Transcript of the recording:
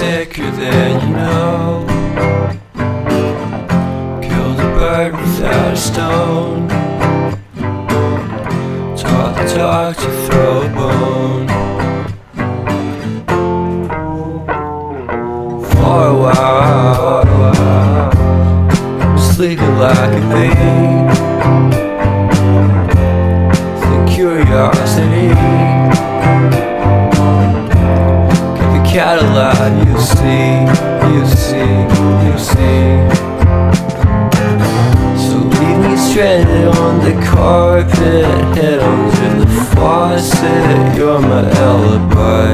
sicker than you know. Killed a bird without a stone. Taught the dog to throw a bone. For a while, sleeping like a bee. The curiosity kept the cat alive. You see, you see, you see. So leave me stranded on the carpet, head on to the faucet. You're my alibi.